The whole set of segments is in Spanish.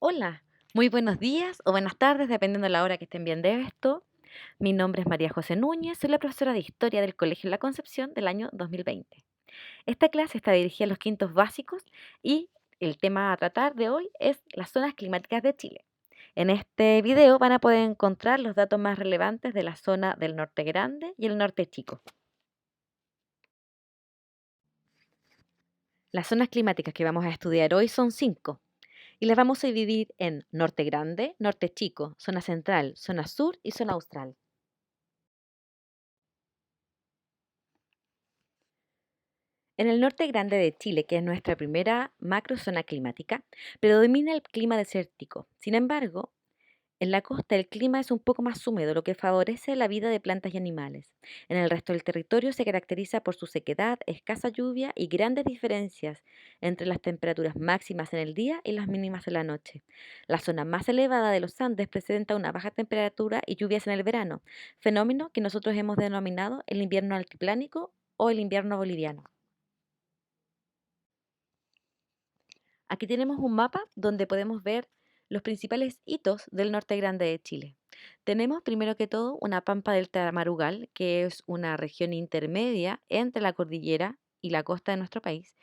Hola, muy buenos días o buenas tardes, dependiendo de la hora que estén viendo esto. Mi nombre es María José Núñez, soy la profesora de Historia del Colegio La Concepción del año 2020. Esta clase está dirigida a los quintos básicos y el tema a tratar de hoy es las zonas climáticas de Chile. En este video van a poder encontrar los datos más relevantes de la zona del norte grande y el norte chico. Las zonas climáticas que vamos a estudiar hoy son 5. Y las vamos a dividir en norte grande, norte chico, zona central, zona sur y zona austral. En el norte grande de Chile, que es nuestra primera macrozona climática, predomina el clima desértico. Sin embargo, en la costa el clima es un poco más húmedo, lo que favorece la vida de plantas y animales. En el resto del territorio se caracteriza por su sequedad, escasa lluvia y grandes diferencias entre las temperaturas máximas en el día y las mínimas en la noche. La zona más elevada de los Andes presenta una baja temperatura y lluvias en el verano, fenómeno que nosotros hemos denominado el invierno altiplánico o el invierno boliviano. Aquí tenemos un mapa donde podemos ver los principales hitos del norte grande de Chile. Tenemos primero que todo una pampa del Tamarugal, que es una región intermedia entre la cordillera y la costa de nuestro país,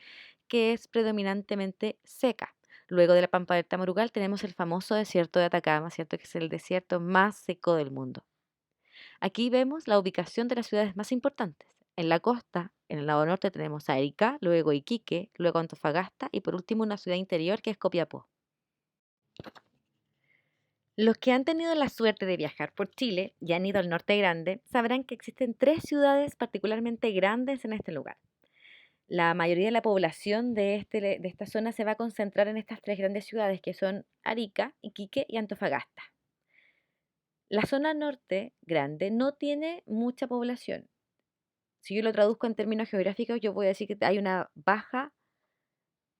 que es predominantemente seca. Luego de la pampa del Tamarugal tenemos el famoso desierto de Atacama, ¿cierto? Que es el desierto más seco del mundo. Aquí vemos la ubicación de las ciudades más importantes. En la costa, en el lado norte, tenemos a Arica, luego Iquique, luego Antofagasta y por último una ciudad interior que es Copiapó. Los que han tenido la suerte de viajar por Chile y han ido al norte grande sabrán que existen tres ciudades particularmente grandes en este lugar. La mayoría de la población de esta zona se va a concentrar en estas tres grandes ciudades que son Arica, Iquique y Antofagasta. La zona norte grande no tiene mucha población. Si yo lo traduzco en términos geográficos, yo voy a decir que hay una baja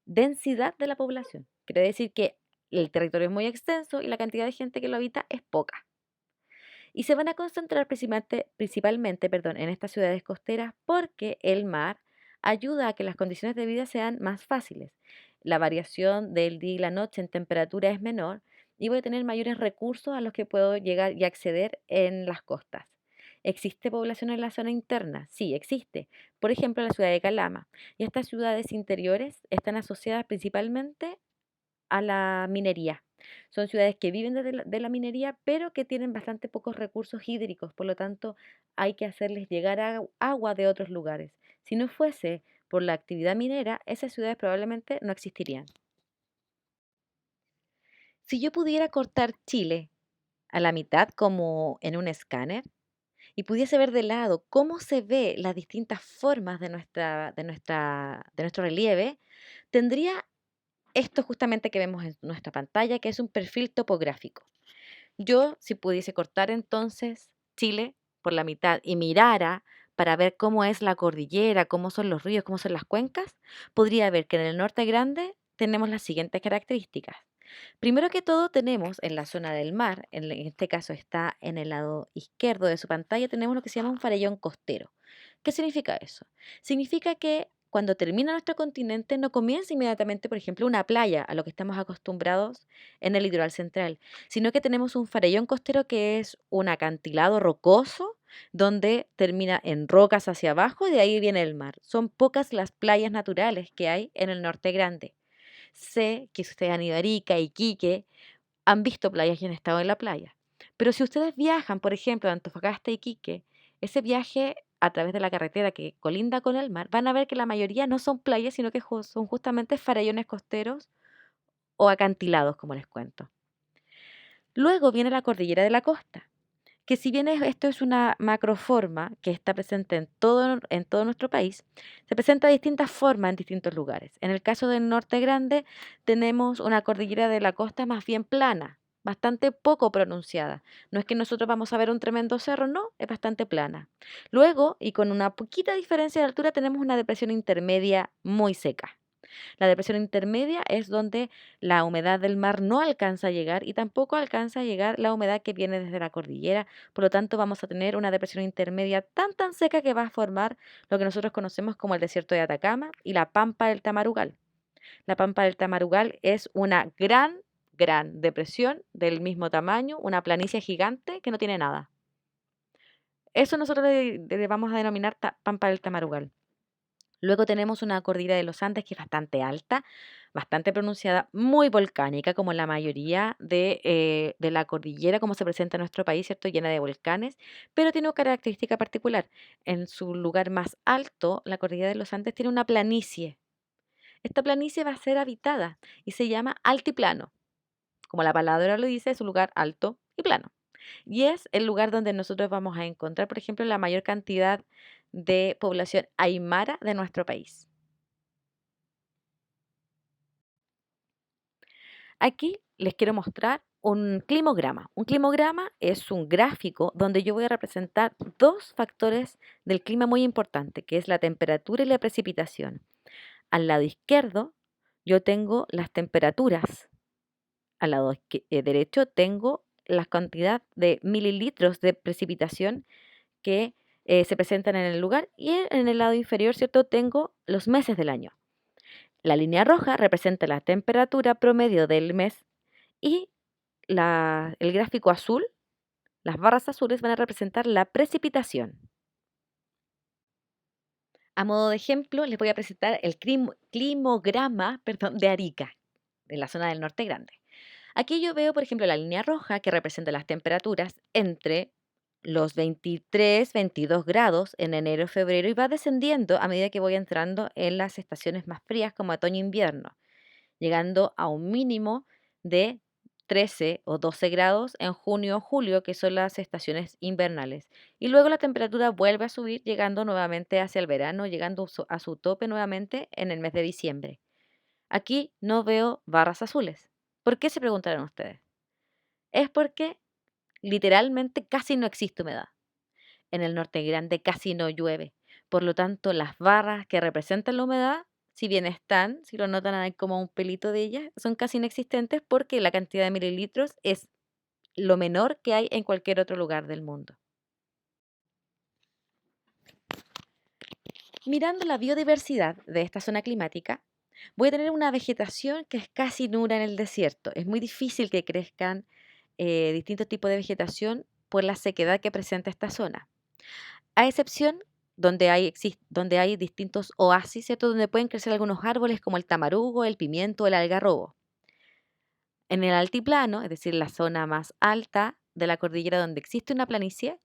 densidad de la población. Quiere decir que el territorio es muy extenso y la cantidad de gente que lo habita es poca. Y se van a concentrar principalmente en estas ciudades costeras porque el mar ayuda a que las condiciones de vida sean más fáciles. La variación del día y la noche en temperatura es menor y voy a tener mayores recursos a los que puedo llegar y acceder en las costas. ¿Existe población en la zona interna? Sí, existe. Por ejemplo, la ciudad de Calama. Y estas ciudades interiores están asociadas principalmente a la minería. Son ciudades que viven de la minería, pero que tienen bastante pocos recursos hídricos, por lo tanto hay que hacerles llegar agua de otros lugares. Si no fuese por la actividad minera, esas ciudades probablemente no existirían. Si yo pudiera cortar Chile a la mitad como en un escáner y pudiese ver de lado cómo se ve las distintas formas de nuestro relieve, tendría esto justamente que vemos en nuestra pantalla, que es un perfil topográfico. Yo, si pudiese cortar entonces Chile por la mitad y mirara para ver cómo es la cordillera, cómo son los ríos, cómo son las cuencas, podría ver que en el norte grande tenemos las siguientes características. Primero que todo tenemos en la zona del mar, en este caso está en el lado izquierdo de su pantalla, tenemos lo que se llama un farallón costero. ¿Qué significa eso? Significa que cuando termina nuestro continente no comienza inmediatamente, por ejemplo, una playa, a lo que estamos acostumbrados en el litoral central, sino que tenemos un farallón costero que es un acantilado rocoso donde termina en rocas hacia abajo y de ahí viene el mar. Son pocas las playas naturales que hay en el norte grande. Sé que si ustedes han ido a Arica, Iquique, han visto playas y han estado en la playa. Pero si ustedes viajan, por ejemplo, de Antofagasta a Iquique, ese viaje a través de la carretera que colinda con el mar, van a ver que la mayoría no son playas, sino que son justamente farallones costeros o acantilados, como les cuento. Luego viene la cordillera de la costa, que si bien esto es una macroforma que está presente en todo nuestro país, se presenta de distintas formas en distintos lugares. En el caso del norte grande tenemos una cordillera de la costa más bien plana, bastante poco pronunciada. No es que nosotros vamos a ver un tremendo cerro, no, es bastante plana. Luego, y con una poquita diferencia de altura, tenemos una depresión intermedia muy seca. La depresión intermedia es donde la humedad del mar no alcanza a llegar y tampoco alcanza a llegar la humedad que viene desde la cordillera. Por lo tanto, vamos a tener una depresión intermedia tan seca que va a formar lo que nosotros conocemos como el desierto de Atacama y la pampa del Tamarugal. La pampa del Tamarugal es una gran depresión del mismo tamaño, una planicie gigante que no tiene nada. Eso nosotros le vamos a denominar Pampa del Tamarugal. Luego tenemos una cordillera de los Andes que es bastante alta, bastante pronunciada, muy volcánica, como la mayoría de la cordillera, como se presenta en nuestro país, ¿cierto? Llena de volcanes, pero tiene una característica particular. En su lugar más alto, la cordillera de los Andes tiene una planicie. Esta planicie va a ser habitada y se llama altiplano. Como la palabra lo dice, es un lugar alto y plano. Y es el lugar donde nosotros vamos a encontrar, por ejemplo, la mayor cantidad de población aymara de nuestro país. Aquí les quiero mostrar un climograma. Un climograma es un gráfico donde yo voy a representar dos factores del clima muy importantes, que es la temperatura y la precipitación. Al lado izquierdo yo tengo las temperaturas. Al lado derecho tengo la cantidad de mililitros de precipitación que se presentan en el lugar y en el lado inferior, ¿cierto? Tengo los meses del año. La línea roja representa la temperatura promedio del mes y el gráfico azul, las barras azules van a representar la precipitación. A modo de ejemplo, les voy a presentar el climograma, perdón, de Arica, de la zona del Norte Grande. Aquí yo veo, por ejemplo, la línea roja que representa las temperaturas entre los 23, 22 grados en enero, febrero y va descendiendo a medida que voy entrando en las estaciones más frías como otoño-invierno, llegando a un mínimo de 13 o 12 grados en junio o julio, que son las estaciones invernales. Y luego la temperatura vuelve a subir, llegando nuevamente hacia el verano, llegando a su tope nuevamente en el mes de diciembre. Aquí no veo barras azules. ¿Por qué se preguntarán ustedes? Es porque literalmente casi no existe humedad. En el norte grande casi no llueve. Por lo tanto, las barras que representan la humedad, si bien están, si lo notan hay como un pelito de ellas, son casi inexistentes porque la cantidad de mililitros es lo menor que hay en cualquier otro lugar del mundo. Mirando la biodiversidad de esta zona climática, voy a tener una vegetación que es casi nula en el desierto. Es muy difícil que crezcan distintos tipos de vegetación por la sequedad que presenta esta zona. A excepción donde hay distintos oasis, ¿cierto? Donde pueden crecer algunos árboles como el tamarugo, el pimiento, el algarrobo. En el altiplano, es decir, la zona más alta de la cordillera donde existe una planicie,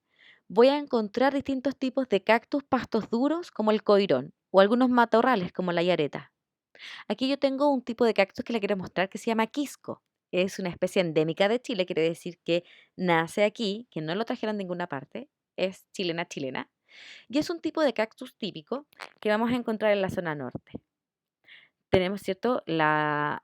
voy a encontrar distintos tipos de cactus, pastos duros como el coirón o algunos matorrales como la yareta. Aquí yo tengo un tipo de cactus que le quiero mostrar que se llama quisco. Es una especie endémica de Chile, quiere decir que nace aquí, que no lo trajeron de ninguna parte, es chilena chilena. Y es un tipo de cactus típico que vamos a encontrar en la zona norte. Tenemos, ¿cierto?, la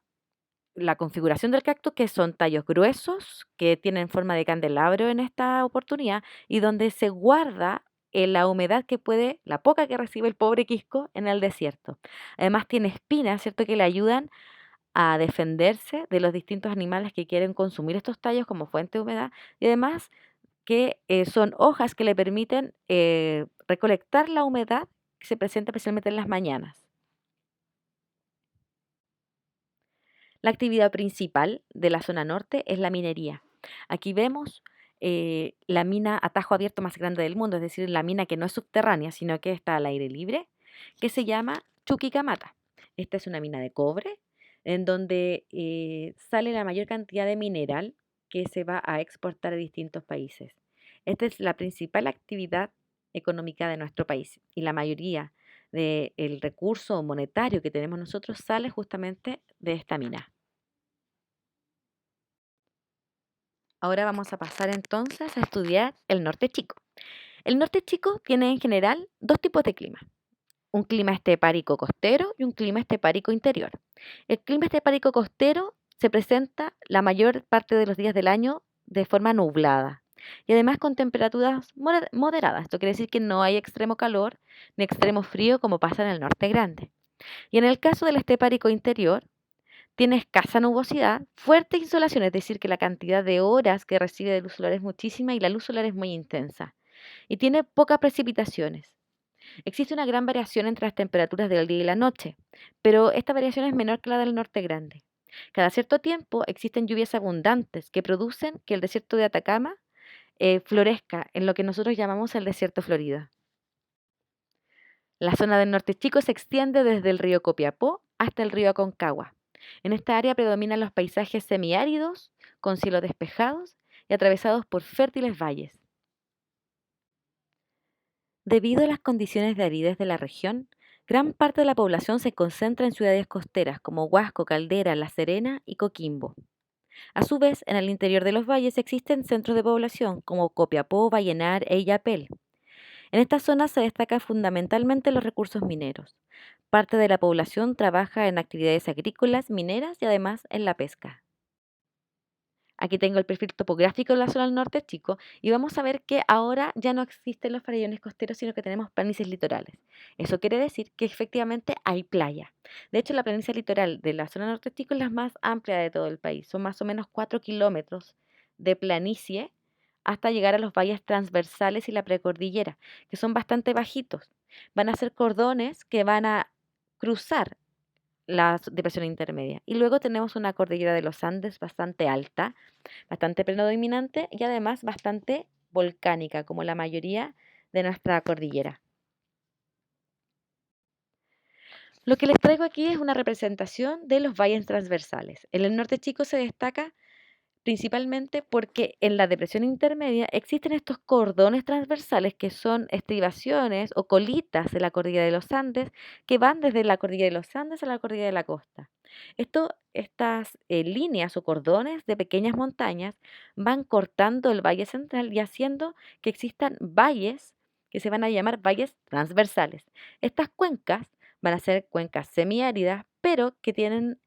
configuración del cactus, que son tallos gruesos, que tienen forma de candelabro en esta oportunidad, y donde se guarda la humedad que puede, la poca que recibe el pobre quisco en el desierto. Además tiene espinas, ¿cierto?, que le ayudan a defenderse de los distintos animales que quieren consumir estos tallos como fuente de humedad, y además que son hojas que le permiten recolectar la humedad que se presenta especialmente en las mañanas. La actividad principal de la zona norte es la minería. Aquí vemos la mina a tajo abierto más grande del mundo, es decir, la mina que no es subterránea, sino que está al aire libre, que se llama Chuquicamata. Esta es una mina de cobre en donde sale la mayor cantidad de mineral que se va a exportar a distintos países. Esta es la principal actividad económica de nuestro país y la mayoría del recurso monetario que tenemos nosotros sale justamente de esta mina. Ahora vamos a pasar entonces a estudiar el norte chico. El norte chico tiene en general dos tipos de clima, un clima estepárico costero y un clima estepárico interior. El clima estepárico costero se presenta la mayor parte de los días del año de forma nublada y además con temperaturas moderadas. Esto quiere decir que no hay extremo calor ni extremo frío como pasa en el norte grande. Y en el caso del estepárico interior, tiene escasa nubosidad, fuerte insolación, es decir, que la cantidad de horas que recibe de luz solar es muchísima y la luz solar es muy intensa. Y tiene pocas precipitaciones. Existe una gran variación entre las temperaturas del día y la noche, pero esta variación es menor que la del norte grande. Cada cierto tiempo existen lluvias abundantes que producen que el desierto de Atacama florezca en lo que nosotros llamamos el desierto florido. La zona del norte chico se extiende desde el río Copiapó hasta el río Aconcagua. En esta área predominan los paisajes semiáridos, con cielos despejados y atravesados por fértiles valles. Debido a las condiciones de aridez de la región, gran parte de la población se concentra en ciudades costeras como Huasco, Caldera, La Serena y Coquimbo. A su vez, en el interior de los valles existen centros de población como Copiapó, Vallenar e Illapel. En esta zona se destacan fundamentalmente los recursos mineros. Parte de la población trabaja en actividades agrícolas, mineras y además en la pesca. Aquí tengo el perfil topográfico de la zona del norte chico y vamos a ver que ahora ya no existen los farallones costeros, sino que tenemos planicies litorales. Eso quiere decir que efectivamente hay playa. De hecho, la planicie litoral de la zona norte chico es la más amplia de todo el país. Son más o menos 4 kilómetros de planicie hasta llegar a los valles transversales y la precordillera, que son bastante bajitos. Van a ser cordones que van a cruzar la depresión intermedia. Y luego tenemos una cordillera de los Andes bastante alta, bastante predominante y además bastante volcánica, como la mayoría de nuestra cordillera. Lo que les traigo aquí es una representación de los valles transversales. En el norte chico se destaca principalmente porque en la depresión intermedia existen estos cordones transversales que son estribaciones o colitas de la cordillera de los Andes que van desde la cordillera de los Andes a la cordillera de la costa. Estas líneas o cordones de pequeñas montañas van cortando el valle central y haciendo que existan valles que se van a llamar valles transversales. Estas cuencas van a ser cuencas semiáridas, pero que tienen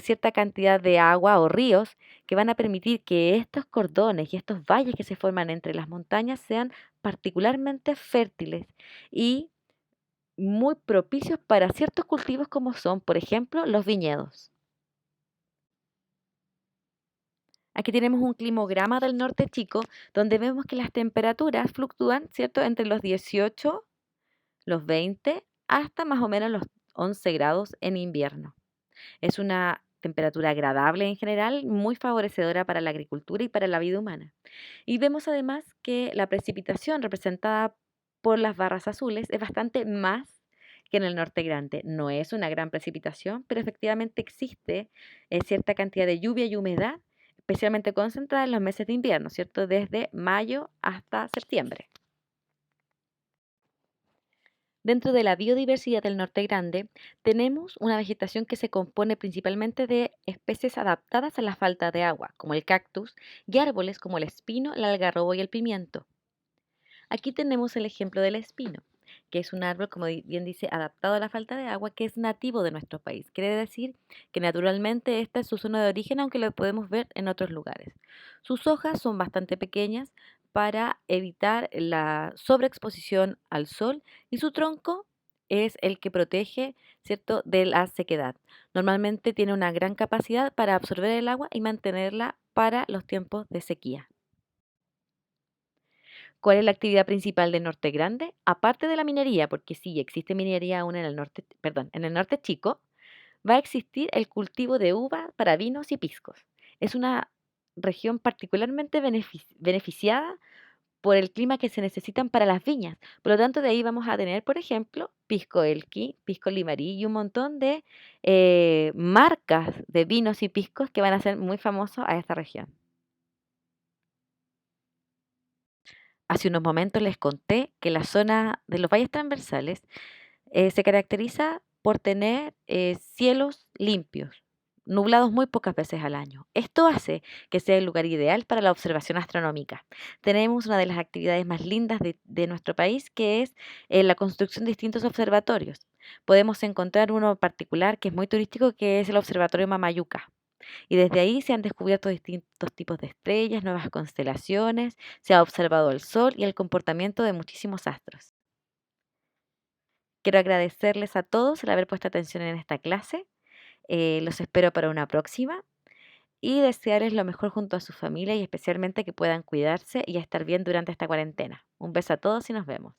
cierta cantidad de agua o ríos que van a permitir que estos cordones y estos valles que se forman entre las montañas sean particularmente fértiles y muy propicios para ciertos cultivos como son, por ejemplo, los viñedos. Aquí tenemos un climograma del norte chico donde vemos que las temperaturas fluctúan, ¿cierto?, entre los 18, los 20 hasta más o menos los 11 grados en invierno. Es una temperatura agradable en general, muy favorecedora para la agricultura y para la vida humana. Y vemos además que la precipitación representada por las barras azules es bastante más que en el norte grande. No es una gran precipitación, pero efectivamente existe cierta cantidad de lluvia y humedad, especialmente concentrada en los meses de invierno, ¿cierto? Desde mayo hasta septiembre. Dentro de la biodiversidad del Norte Grande, tenemos una vegetación que se compone principalmente de especies adaptadas a la falta de agua, como el cactus, y árboles como el espino, el algarrobo y el pimiento. Aquí tenemos el ejemplo del espino, que es un árbol, como bien dice, adaptado a la falta de agua, que es nativo de nuestro país. Quiere decir que naturalmente esta es su zona de origen, aunque lo podemos ver en otros lugares. Sus hojas son bastante pequeñas para evitar la sobreexposición al sol y su tronco es el que protege, ¿cierto?, de la sequedad. Normalmente tiene una gran capacidad para absorber el agua y mantenerla para los tiempos de sequía. ¿Cuál es la actividad principal de Norte Grande? Aparte de la minería, porque sí existe minería aún en el norte, perdón, en el norte chico, va a existir el cultivo de uva para vinos y piscos. Es una región particularmente beneficiada por el clima que se necesitan para las viñas. Por lo tanto, de ahí vamos a tener, por ejemplo, Pisco Elqui, Pisco Limarí y un montón de marcas de vinos y piscos que van a ser muy famosos a esta región. Hace unos momentos les conté que la zona de los valles transversales se caracteriza por tener cielos limpios, nublados muy pocas veces al año. Esto hace que sea el lugar ideal para la observación astronómica. Tenemos una de las actividades más lindas de nuestro país, que es la construcción de distintos observatorios. Podemos encontrar uno particular que es muy turístico, que es el Observatorio Mamayuca. Y desde ahí se han descubierto distintos tipos de estrellas, nuevas constelaciones, se ha observado el Sol y el comportamiento de muchísimos astros. Quiero agradecerles a todos el haber puesto atención en esta clase. Los espero para una próxima y desearles lo mejor junto a su familia y especialmente que puedan cuidarse y estar bien durante esta cuarentena. Un beso a todos y nos vemos.